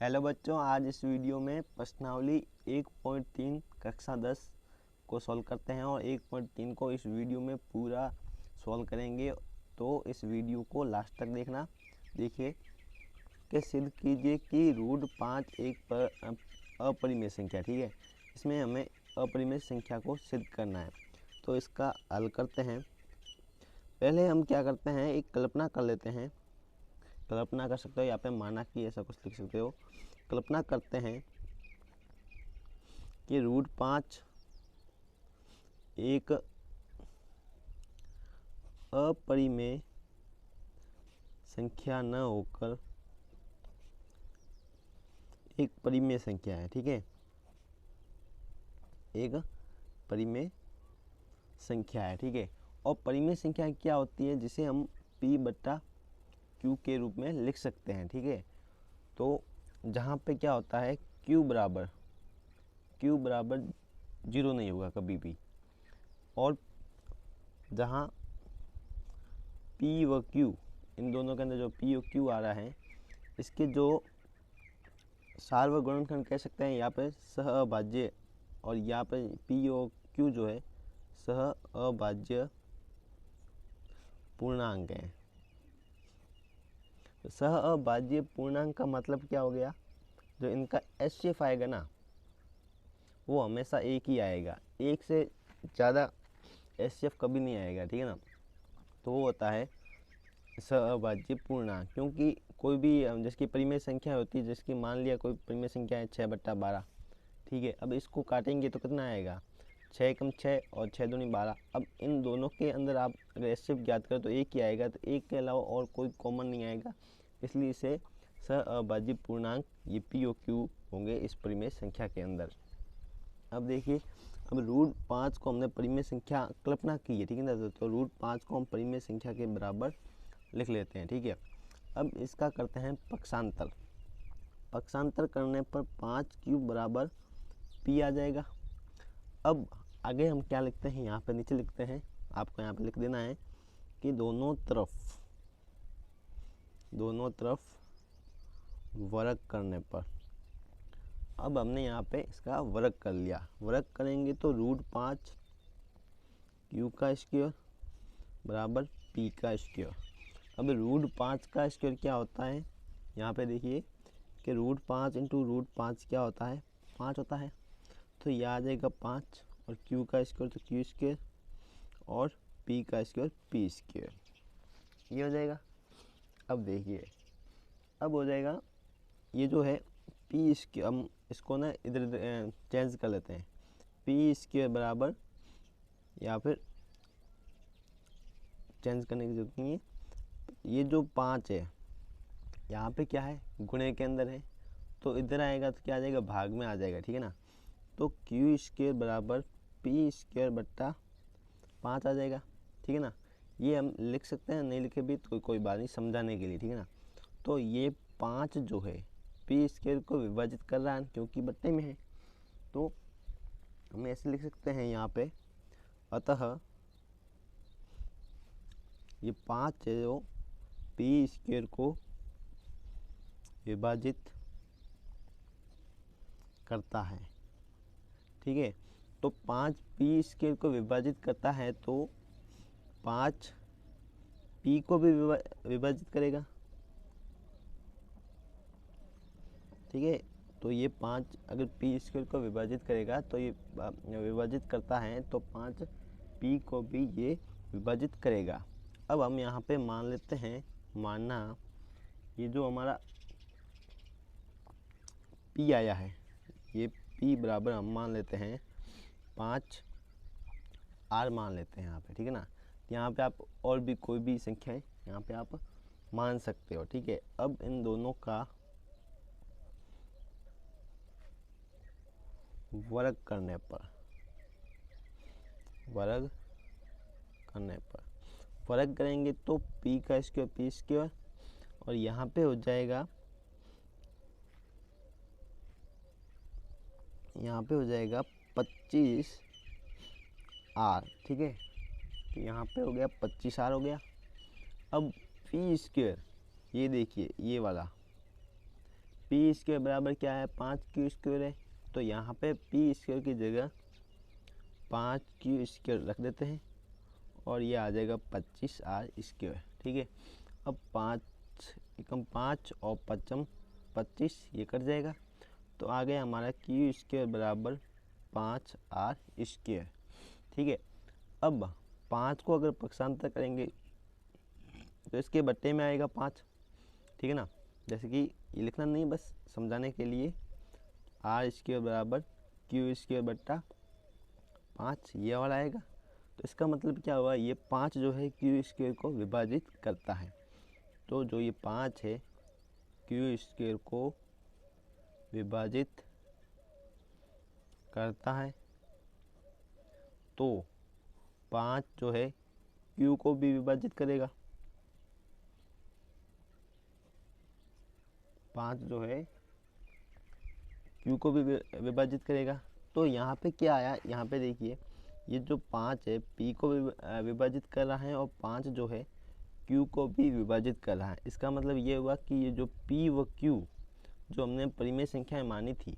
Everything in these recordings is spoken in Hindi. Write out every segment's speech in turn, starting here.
हेलो बच्चों, आज इस वीडियो में प्रश्नावली 1.3 कक्षा 10 को सॉल्व करते हैं और 1.3 को इस वीडियो में पूरा सॉल्व करेंगे। तो इस वीडियो को लास्ट तक देखना। देखिए कि सिद्ध कीजिए कि रूट 5 एक अपरिमेय संख्या, ठीक है। इसमें हमें अपरिमेय संख्या को सिद्ध करना है, तो इसका हल करते हैं। पहले हम क्या करते हैं, एक कल्पना कर लेते हैं। कल्पना कर सकते हो, यहाँ पे माना कि ऐसा कुछ लिख सकते हो। कल्पना करते हैं कि रूट 5 एक अपरिमेय संख्या न होकर एक परिमेय संख्या है, ठीक है। एक परिमेय संख्या है, ठीक है। और परिमेय संख्या क्या होती है, जिसे हम P/Q के रूप में लिख सकते हैं, ठीक है। तो जहाँ पे क्या होता है, Q बराबर 0 नहीं होगा कभी भी, और जहाँ P व Q, इन दोनों के अंदर जो P और Q आ रहा है, इसके जो सार्वगुणनखंड कह सकते हैं यहाँ पे सहअभाज्य, और यहाँ पे P और Q जो है सहअभाज्य पूर्णांक है। सहअभाज्य पूर्णांक का मतलब क्या हो गया, जो इनका HCF आएगा ना, वो हमेशा एक ही आएगा, एक से ज़्यादा HCF कभी नहीं आएगा, ठीक है ना। तो वो होता है सहअभाज्य पूर्णांक। क्योंकि कोई भी जिसकी परिमेय संख्या होती है, जिसकी मान लिया कोई परिमेय संख्या है 6/12, ठीक है। अब इसको काटेंगे तो कितना आएगा, 6 कम 6 और 6 दूनी 12। अब इन दोनों के अंदर आप अगर HCF ज्ञात करें तो एक ही आएगा, तो एक के अलावा और कोई कॉमन नहीं आएगा, इसलिए इसे सहअभाज्य पूर्णांक ये P और Q होंगे इस परिमेय संख्या के अंदर। अब देखिए, अब रूट 5 को हमने परिमेय संख्या कल्पना की है, ठीक है ना। तो रूट 5 को हम परिमेय संख्या के बराबर लिख लेते हैं, ठीक है। अब इसका करते हैं पक्षांतर। पक्षांतर करने पर 5Q बराबर P आ जाएगा। अब आगे हम क्या लिखते हैं, यहाँ पे नीचे लिखते हैं, आपको यहाँ पे लिख देना है कि दोनों तरफ वर्ग करने पर। अब हमने यहाँ पे इसका वर्ग कर लिया। वर्ग करेंगे तो रूट 5 Q का स्क्वायर बराबर P का स्क्वायर। अब रूट 5 का स्क्वायर क्या होता है, यहाँ पे देखिए कि रूट 5 इंटू रूट 5 क्या होता है, 5 होता है। तो यह आ जाएगा 5, और Q का स्क्वायर तो Q स्क्वायर, और P का स्क्वायर P स्क्वायर, ये हो जाएगा। अब देखिए, अब हो जाएगा ये जो है P स्क्वायर, हम इसको ना इधर चेंज कर लेते हैं। P स्क्वायर बराबर, या फिर चेंज करने की जरूरत नहीं है, ये जो 5 है यहाँ पे क्या है, गुणे के अंदर है, तो इधर आएगा तो क्या आ जाएगा, भाग में आ जाएगा, ठीक है ना। तो Q स्क्वायर बराबर P स्क्वायर बट्टा 5 आ जाएगा, ठीक है ना। ये हम लिख सकते हैं, नहीं लिखे भी तो कोई बात नहीं, समझाने के लिए, ठीक है ना। तो ये 5 जो है P स्क्वायर को विभाजित कर रहा है, क्योंकि बट्टे में है, तो हम ऐसे लिख सकते हैं यहाँ पे, अतः ये 5 है जो P स्क्वायर को विभाजित करता है, ठीक है। तो 5 P स्क्वायर को विभाजित करता है, तो 5 P को भी विभाजित करेगा, ठीक है। तो ये 5 अगर P स्क्वायर को विभाजित करेगा, तो ये विभाजित करता है, तो 5 P को भी ये विभाजित करेगा। अब हम यहाँ पे मान लेते हैं, मानना ये जो हमारा P आया है, ये P बराबर हम मान लेते हैं 5R मान लेते हैं यहाँ पे, ठीक है ना। यहाँ पे आप और भी कोई भी संख्या है यहाँ पे आप मान सकते हो, ठीक है। अब इन दोनों का वर्ग करने पर वर्ग करेंगे तो P का स्क्वायर P स्क्वायर, और यहाँ पे हो जाएगा 25R, ठीक है। तो यहाँ पे हो गया 25R हो गया। अब P स्क्वायर, ये देखिए ये वाला पी स्क्वायर बराबर क्या है, 5q² है। तो यहाँ पे पी स्क्वायर की जगह 5q² रख देते हैं और ये आ जाएगा 25r²। ठीक है, अब 5 एकम 5 और 5 25, ये कट जाएगा। तो आ गया हमारा q² बराबर 5r²। ठीक है, अब 5 को अगर पक्षांतर करेंगे तो इसके बट्टे में आएगा 5। ठीक है ना, जैसे कि ये लिखना नहीं, बस समझाने के लिए, r² बराबर q² बट्टा 5 ये वाला आएगा। तो इसका मतलब क्या हुआ, ये 5 जो है q² को विभाजित करता है। तो जो ये 5 है q² को विभाजित करता है, तो 5 जो है q को भी विभाजित करेगा। 5 जो है q को भी विभाजित करेगा। तो यहाँ पे क्या आया, यहाँ पे देखिए, ये जो 5 है p को भी विभाजित कर रहा है और 5 जो है q को भी विभाजित कर रहा है। इसका मतलब ये हुआ कि ये जो p व q जो हमने परिमेय संख्याएं मानी थी,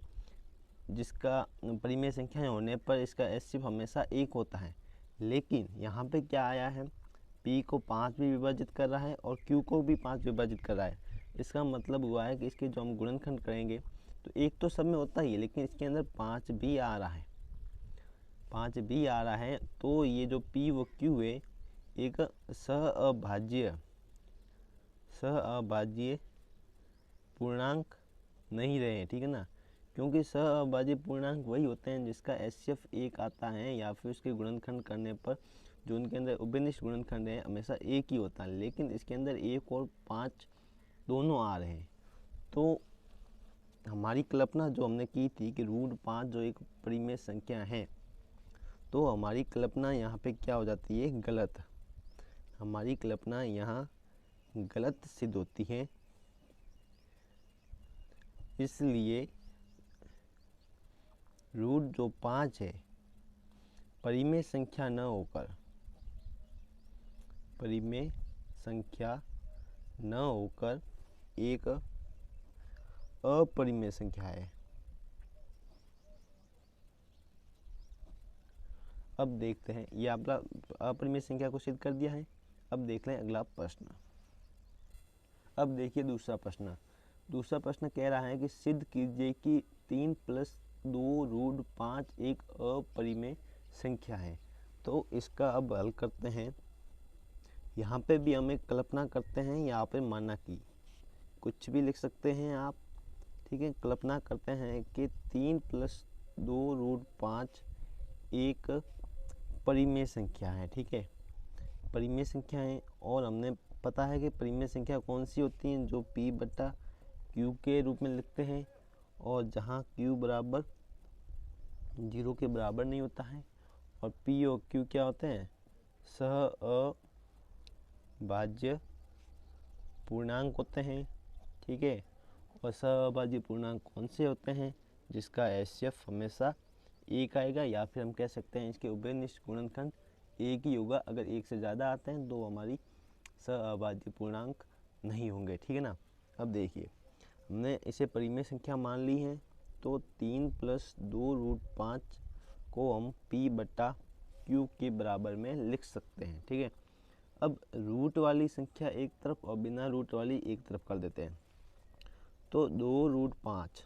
जिसका परिमेय संख्याएं होने पर इसका एचसीएफ हमेशा 1 होता है, लेकिन यहाँ पे क्या आया है, p को 5 भी विभाजित कर रहा है और q को भी 5 विभाजित कर रहा है। इसका मतलब हुआ है कि इसके जो हम गुणनखंड करेंगे तो 1 तो सब में होता ही है, लेकिन इसके अंदर 5 भी आ रहा है, 5 भी आ रहा है। तो ये जो p व q है एक सहअभाज्य पूर्णांक नहीं रहे। ठीक है ना, क्योंकि सहअभाज्य पूर्णांक वही होते हैं जिसका एचसीएफ 1 आता है, या फिर उसके गुणनखंड करने पर जो उनके अंदर उभयनिष्ठ गुणनखंड है हमेशा 1 ही होता है, लेकिन इसके अंदर 1 और 5 दोनों आ रहे हैं। तो हमारी कल्पना जो हमने की थी कि √5 जो एक परिमेय संख्या है, तो हमारी कल्पना यहाँ पे क्या हो जाती है, गलत। हमारी कल्पना यहाँ गलत सिद्ध होती है। इसलिए रूट जो 5 है परिमेय संख्या न होकर एक अपरिमेय संख्या है। अब देखते हैं, ये आपका अपरिमेय संख्या को सिद्ध कर दिया है। अब देख लें अगला प्रश्न। अब देखिए दूसरा प्रश्न कह रहा है कि सिद्ध कीजिए कि 3 + 2 √5 एक अपरिमेय संख्या है। तो इसका अब हल करते हैं। यहाँ पे भी हम एक कल्पना करते हैं, यहाँ पे माना कि कुछ भी लिख सकते हैं आप। ठीक है, कल्पना करते हैं कि 3 + 2 √5 एक परिमेय संख्या है। ठीक है, परिमेय संख्या है, और हमने पता है कि परिमेय संख्या कौन सी होती हैं, जो p बटा q के रूप में लिखते हैं, और जहाँ q बराबर 0 के बराबर नहीं होता है, और p और q क्या होते हैं, सहअभाज्य पूर्णांक होते हैं। ठीक है, और सहअभाज्य पूर्णांक कौन से होते हैं, जिसका एचसीएफ हमेशा 1 आएगा, या फिर हम कह सकते हैं इसके उभयनिष्ठ गुणनखंड 1 ही होगा। अगर 1 से ज़्यादा आते हैं तो हमारी सहअभाज्य पूर्णांक नहीं होंगे। ठीक है ना, अब देखिए हमने इसे परिमेय संख्या मान ली है, तो 3 + 2 √5 को हम p बटा q के बराबर में लिख सकते हैं। ठीक है, अब रूट वाली संख्या एक तरफ और बिना रूट वाली एक तरफ कर देते हैं। तो 2 √5,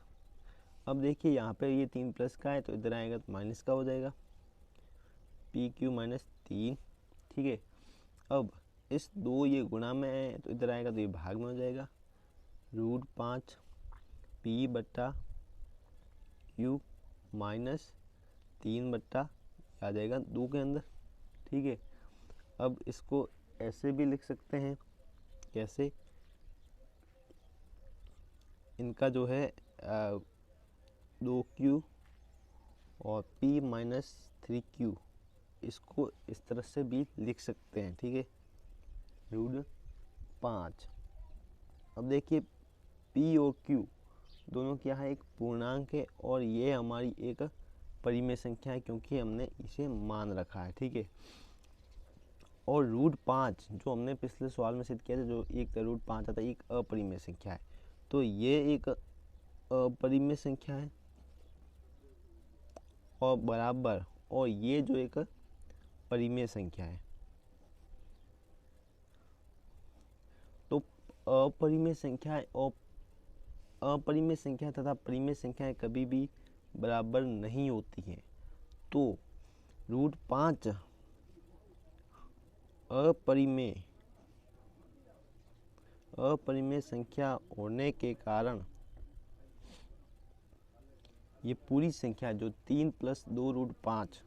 अब देखिए यहाँ पे ये 3 प्लस का है तो इधर आएगा तो माइनस का हो जाएगा, PQ - 3। ठीक है, अब इस 2 ये गुणा में है तो इधर आएगा तो ये भाग में हो जाएगा, √5 p बटा q -3 बटा आ जाएगा 2 के अंदर। ठीक है, अब इसको ऐसे भी लिख सकते हैं, कैसे, इनका जो है 2q और p - 3q, इसको इस तरह से भी लिख सकते हैं। ठीक है, √5। अब देखिए p और q दोनों क्या है, एक पूर्णांक है, और ये हमारी एक परिमेय संख्या है क्योंकि हमने इसे मान रखा है। ठीक है, और √5 जो हमने पिछले सवाल में सिद्ध किया था, जो एक √5 आता है, एक अपरिमेय संख्या है। तो ये एक अपरिमेय संख्या है और बराबर, और ये जो एक परिमेय संख्या है। तो अपरिमेय संख्या और अपरिमेय संख्या तथा परिमेय संख्याएं कभी भी बराबर नहीं होती हैं। तो √5 अपरिमेय संख्या होने के कारण ये पूरी संख्या जो 3 + 2√5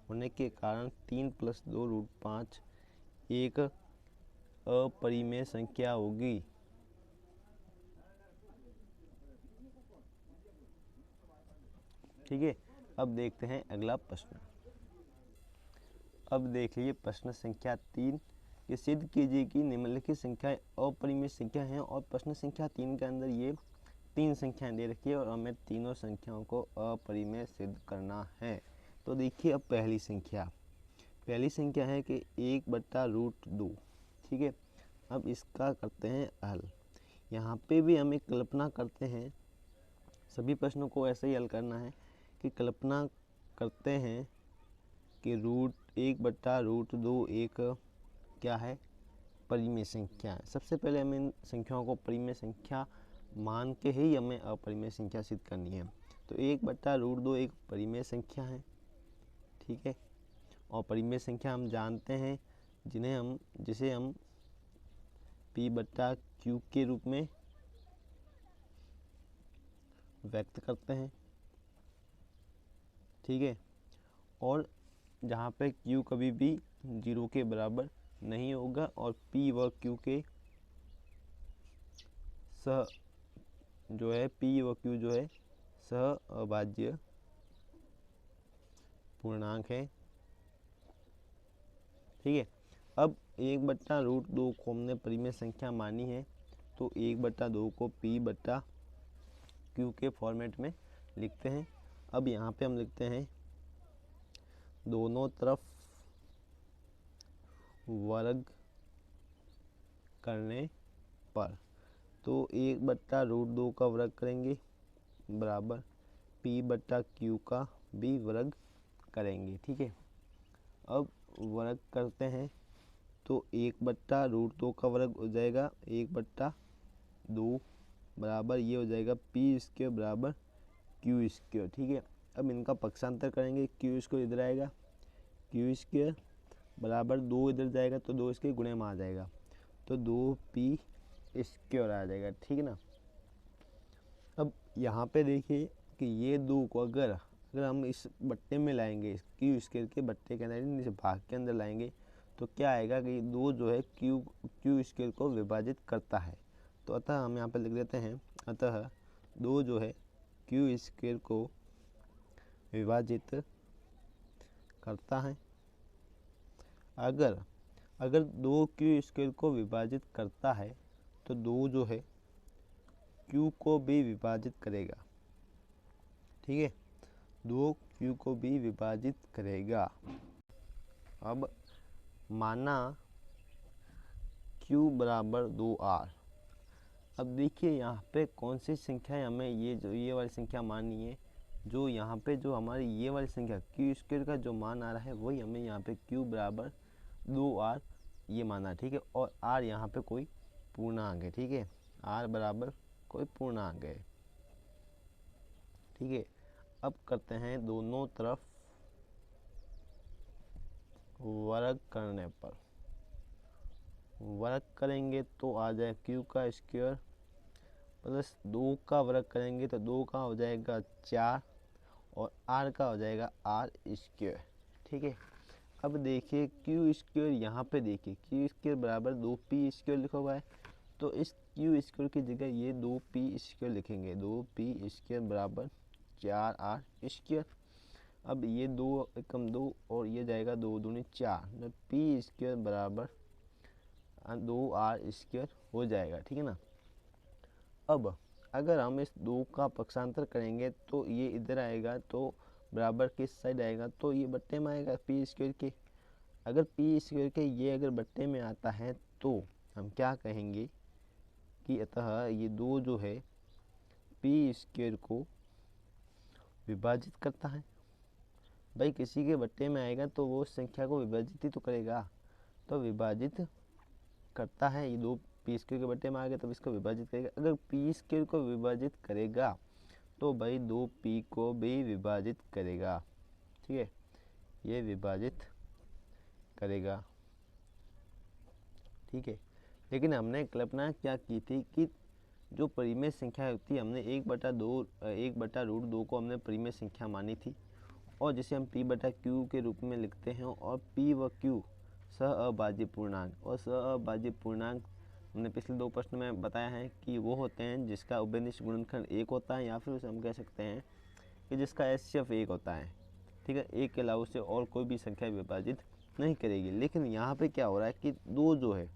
होने के कारण 3 + 2√5 एक अपरिमेय संख्या होगी। ठीक है, अब देखते हैं अगला प्रश्न। अब देख लीजिए प्रश्न संख्या 3 कि सिद्ध कीजिए कि निम्नलिखित संख्याएं अपरिमेय संख्या हैं। और प्रश्न संख्या 3 के अंदर ये 3 संख्याएं दे रखी है और हमें तीनों संख्याओं को अपरिमेय सिद्ध करना है। तो देखिए, अब पहली संख्या है कि 1/√2। ठीक है, अब इसका करते हैं हल। यहाँ पे भी हम एक कल्पना करते हैं, सभी प्रश्नों को ऐसे ही हल करना है कि कल्पना करते हैं कि 1/√2 एक क्या है, परिमेय संख्या है। सबसे पहले हमें इन संख्याओं को परिमेय संख्या मान के ही हमें अपरिमेय संख्या सिद्ध करनी है। तो 1/√2 एक परिमेय संख्या है। ठीक है, और परिमेय संख्या हम जानते हैं जिसे हम P/Q के रूप में व्यक्त करते हैं। ठीक है, और जहाँ पे Q कभी भी 0 के बराबर नहीं होगा और P व Q के P व Q जो है सहअभाज्य पूर्णांक है। ठीक है, अब 1/√2 को हमने परिमेय संख्या मानी है, तो 1/2 को P/Q के फॉर्मेट में लिखते हैं। अब यहाँ पे हम लिखते हैं दोनों तरफ वर्ग करने पर, तो 1/√2 का वर्ग करेंगे बराबर P/Q का भी वर्ग करेंगे। ठीक है, अब वर्ग करते हैं तो 1/√2 का वर्ग हो जाएगा 1/2 बराबर ये हो जाएगा P² बराबर Q²। ठीक है, अब इनका पक्षांतर करेंगे, Q² इधर आएगा, Q² बराबर 2 इधर जाएगा तो 2 इसके गुणे में आ जाएगा, तो 2P² आ जाएगा। ठीक है ना। अब यहाँ पे देखिए कि ये 2 को अगर हम इस बट्टे में लाएंगे, Q² के बट्टे के अंदर इस भाग के अंदर लाएंगे, तो क्या आएगा कि 2 जो है Q² को विभाजित करता है। तो अतः हम यहाँ पे लिख देते हैं, अतः 2 जो है Q² को विभाजित करता है। अगर 2 Q² को विभाजित करता है तो 2 जो है Q को भी विभाजित करेगा। ठीक है, 2 Q को भी विभाजित करेगा। अब माना Q बराबर 2R। अब देखिए यहाँ पे कौन सी संख्या है, हमें ये वाली संख्या माननी है। जो यहाँ पे जो हमारी ये वाली संख्या Q² का जो मान आ रहा है वही हमें यहाँ पे Q बराबर 2R ये माना। ठीक है, और R यहाँ पे कोई पूर्णांक है। ठीक है, R बराबर कोई पूर्णांक है। ठीक है, अब करते हैं दोनों तरफ वर्ग करने पर, वर्ग करेंगे तो आ जाए Q² प्लस 2 का वर्ग करेंगे तो 2 का हो जाएगा 4 और R का हो जाएगा R²। ठीक है, अब देखिए Q² यहाँ पे देखिए Q² बराबर 2P² लिखा हुआ है, तो इस Q² की जगह ये 2P² लिखेंगे, 2P² बराबर 4R²। अब ये 2 एकम 2 और ये जाएगा 2 दूनी 4, तो P² बराबर 2R² हो जाएगा। ठीक है ना। अब अगर हम इस 2 का पक्षांतर करेंगे तो ये इधर आएगा, तो बराबर किस साइड आएगा, तो ये बट्टे में आएगा P² के। अगर P² के ये अगर बट्टे में आता है तो हम क्या कहेंगे कि अतः ये 2 जो है पी स्क्वायर को विभाजित करता है। भाई किसी के बट्टे में आएगा तो वो उस संख्या को विभाजित ही तो करेगा, तो विभाजित करता है। ये 2 पी स्क्वायर के बट्टे में आ गया तब इसको विभाजित करेगा। अगर पी स्क्वायर को विभाजित करेगा तो भाई 2p को भी विभाजित करेगा, ठीक है, ये विभाजित करेगा, ठीक है। लेकिन हमने कल्पना क्या की थी कि जो परिमेय संख्या होती है, हमने 1/√2 को हमने परिमेय संख्या मानी थी, और जिसे हम p/q के रूप में लिखते हैं, और p व q सह-अभाज्य पूर्णांक, और सह-अभाज्य पूर्णांक हमने पिछले 2 प्रश्न में बताया है कि वो होते हैं जिसका उभयनिष्ठ गुणनखंड 1 होता है, या फिर उसे हम कह सकते हैं कि जिसका HCF 1 होता है, ठीक है। 1 के अलावा उसे और कोई भी संख्या विभाजित नहीं करेगी। लेकिन यहाँ पे क्या हो रहा है कि 2 जो है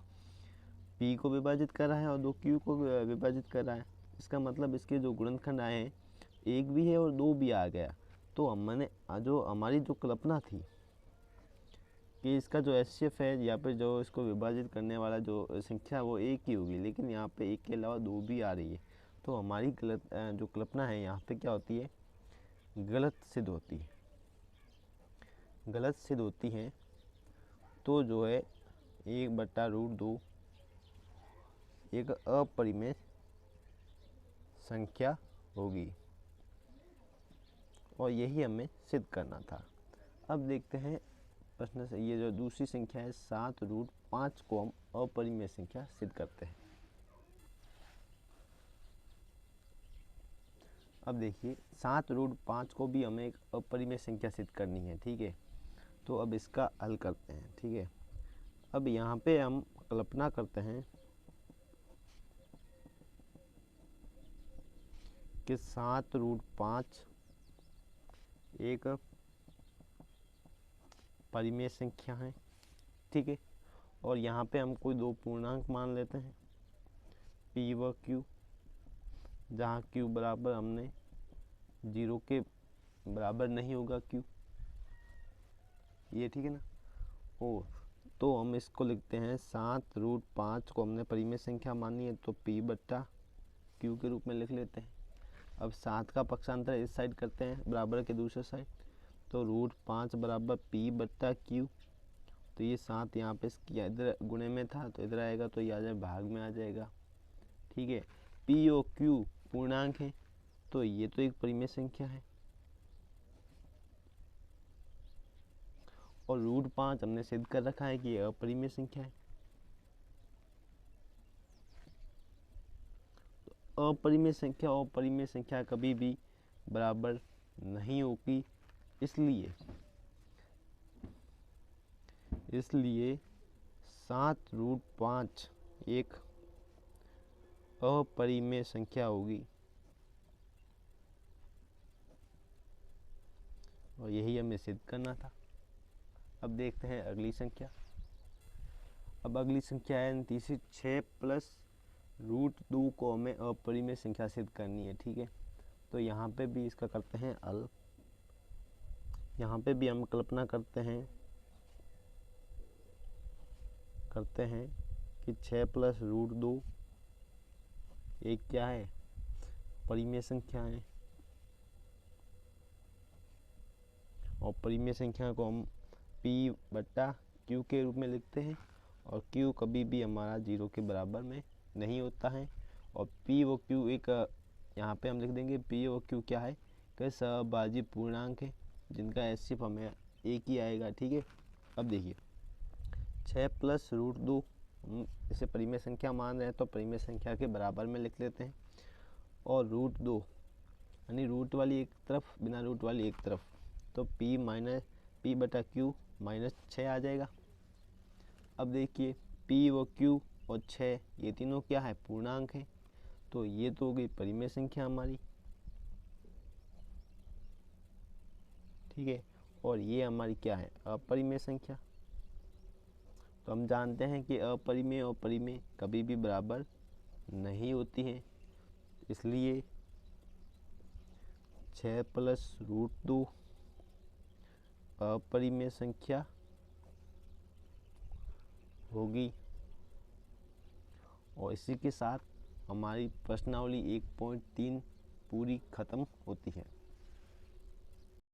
p को विभाजित कर रहा है और 2 q को विभाजित कर रहा है। इसका मतलब इसके जो गुणनखंड आए हैं 1 भी है और 2 भी आ गया। तो हमने जो हमारी जो कल्पना थी कि इसका जो HCF है या फिर जो इसको विभाजित करने वाला जो संख्या वो 1 ही होगी, लेकिन यहाँ पे 1 के अलावा 2 भी आ रही है। तो हमारी जो कल्पना है यहाँ पे क्या होती है, गलत सिद्ध होती है, गलत सिद्ध होती है। तो जो है 1/√2 एक अपरिमेय संख्या होगी, और यही हमें सिद्ध करना था। अब देखते हैं प्रश्न से, ये जो दूसरी संख्या है 7√5 को हम अपरिमेय संख्या सिद्ध करते हैं। अब देखिए 7√5 को भी हमें एक अपरिमेय संख्या सिद्ध करनी है, ठीक है। तो अब इसका हल करते हैं, ठीक है। अब यहाँ पे हम कल्पना करते हैं कि 7√5 एक परिमेय संख्या है, ठीक है। और यहाँ पे हम कोई 2 पूर्णांक मान लेते हैं, p व q, जहाँ q बराबर हमने 0 के बराबर नहीं होगा q, ये ठीक है ना। और तो हम इसको लिखते हैं 7√5 को हमने परिमेय संख्या मानी है तो p/q के रूप में लिख लेते हैं। अब 7 का पक्षांतर इस साइड करते हैं बराबर के दूसरे साइड, तो √5 बराबर p/q। तो ये 7 यहाँ पे इसकी इधर गुणे में था तो इधर आएगा, तो ये आ जाए भाग में आ जाएगा, ठीक है। p और q पूर्णांक है, तो ये तो एक परिमेय संख्या है, और √5 हमने सिद्ध कर रखा है कि यह अपरिमेय संख्या है। तो अपरिमेय संख्या और परिमेय संख्या कभी भी बराबर नहीं होगी, इसलिए 7√5 एक अपरिमेय संख्या होगी, और यही हमें सिद्ध करना था। अब देखते हैं अगली संख्या। अब अगली संख्या है तीसरी, 6+√2 को हमें अपरिमेय संख्या सिद्ध करनी है, ठीक है। तो यहाँ पे भी इसका करते हैं हल। यहाँ पे भी हम कल्पना करते हैं कि 6+√2 एक क्या है, परिमेय संख्या है, और परिमेय संख्या को हम p/q के रूप में लिखते हैं, और q कभी भी हमारा 0 के बराबर में नहीं होता है। और p व q एक यहाँ पे हम लिख देंगे, p व q क्या है, कि सहभाज्य पूर्णांक है जिनका HCF हमें 1 ही आएगा, ठीक है। अब देखिए 6+√2 हम इसे परिमेय संख्या मान रहे हैं तो परिमेय संख्या के बराबर में लिख लेते हैं, और √2 यानी रूट वाली एक तरफ बिना रूट वाली एक तरफ, तो p/q -6 आ जाएगा। अब देखिए p व q और 6 ये तीनों क्या है, पूर्णांक है, तो ये तो हो गई परिमेय संख्या हमारी, ठीक है। और ये हमारी क्या है, अपरिमेय संख्या। तो हम जानते हैं कि अपरिमेय और परिमेय कभी भी बराबर नहीं होती हैं, इसलिए 6+√2 अपरिमेय संख्या होगी। और इसी के साथ हमारी प्रश्नावली 1.3 पूरी ख़त्म होती है।